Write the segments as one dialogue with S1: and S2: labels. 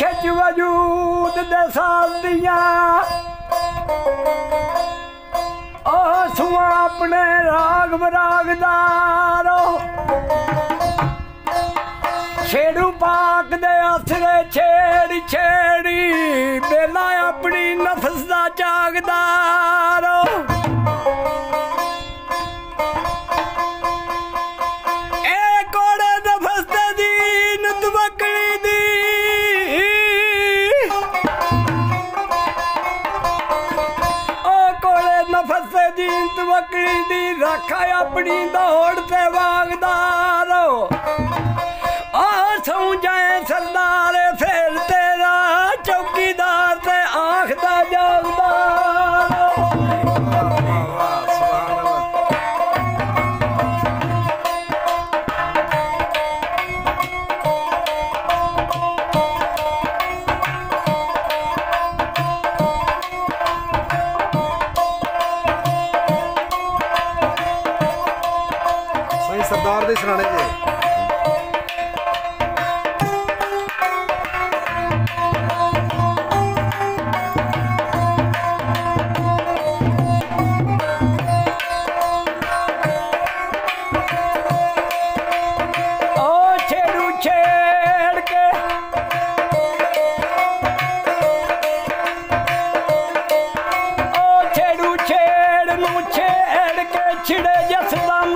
S1: खिच वजूद दे साल दिया सुआ अपने राग बरागदारो छेड़ू पाक दे आसरे छेड़ी छेड़ी बेला अपनी नफस दा जागदारो ए कोड़े नफस दे दीन तवक्कली दी ओ कोड़े नफस दे दीन तवक्कली दी रखा अपनी दौड़ ते वागदारो सौ जाए सरदार फेर तेरा चौकीदार ते आखदा जागदार
S2: सही सरदार दे सराणे जे
S1: छिड़े जसदम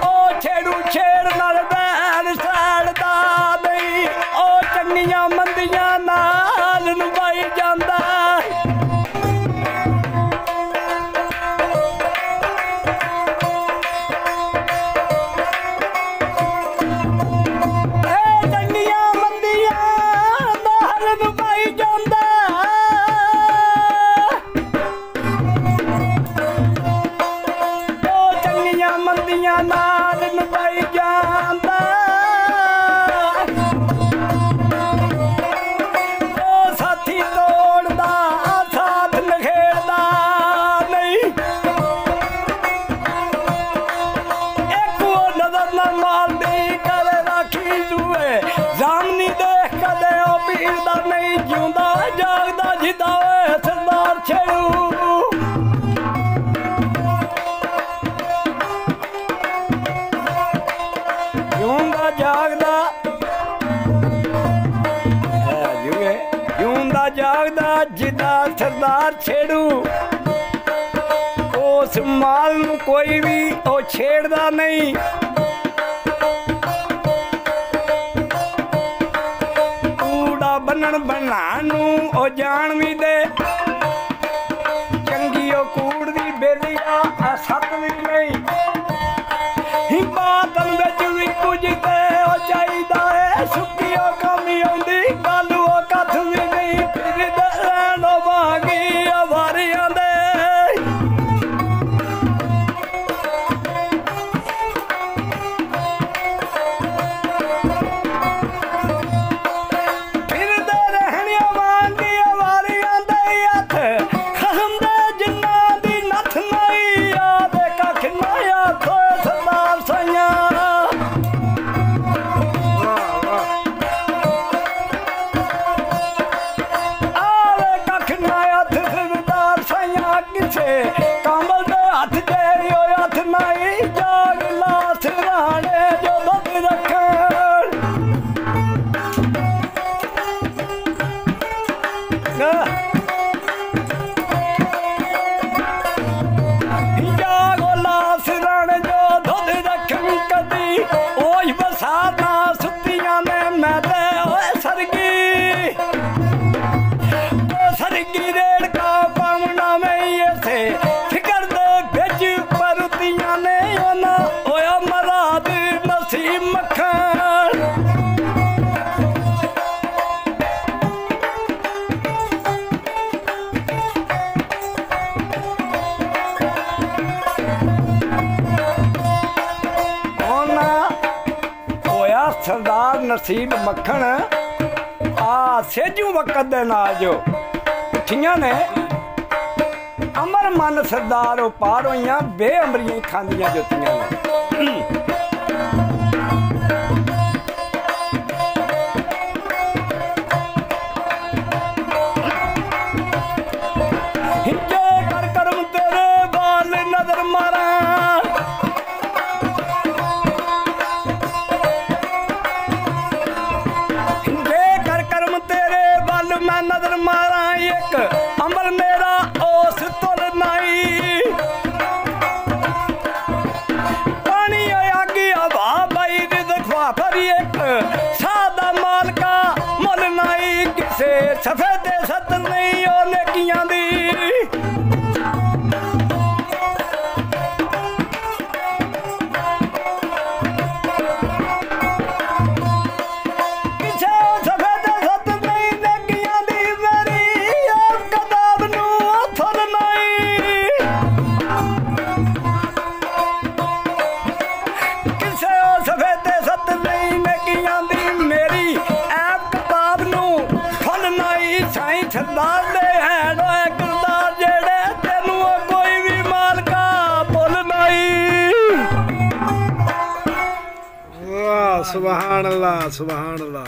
S1: ओ छेड़ू छेड़ नाल बैर सड़दा नहीं ओ चंगियां मंदियां नाल नवाई जांदा चंगियां मंदियां नाल नवाई जांदा नाल नवाई जांदा ओ साथी तोड़दा साथ नखेड़दा नहीं एक वो नजर न मारदी कर राखी जुए जामनी देख कदे ओ पीड़दा नहीं जिंदा जागदा जिदा सरदार छेड़ू जागदा यूंदा जागदा जिदा सरदार छेड़ू उस माल नू कोई भी ओ छेड़दा नहीं कूड़ा बनन बनानू ओ जान भी दे चंगी ओ कूड़ दी बेलिया सत भी नहीं बातन बिच भी कुछ ते ओ चाहिदा है सुक्की ओ कमी आउंदी गल ओ कथ भी नहीं फिरदे रहनो वांगी अवारियां दे फिरदे रहने वांगी अवारियां दे हथ खसम दे जिन्ना दी नथ नहीं याद कख ना याद सरदार सैया आवे कख ना हथ सरदार सैया किसे कमल दे हथ तेरी ओ हथ नहीं जाग ला सिराने जो दुध रखन जागो ला सिराने जो दुध रखन कदी ओही बसाना सुतियां ने मैं ते ओए सरगी रेड़ का पावना में ये से फिकर दे बिच परतियां ने ना ओया मराद नसीब मक्खन सरदार नसीब मक्खन आ सेजू वक़्त दे नाल जो उठियां ने अमर मन सरदार पार होइयां बेअमरियां खांदियां जुतियां ने पर एक सादा माल का मुल नाई किसे सफेद सत नहीं ओ नेकियां दी सरदार दे हैं किरदार जेड़े तेनू कोई भी माल का भुल नहीं।
S2: वाह सुभान अल्लाह सुभान अल्लाह।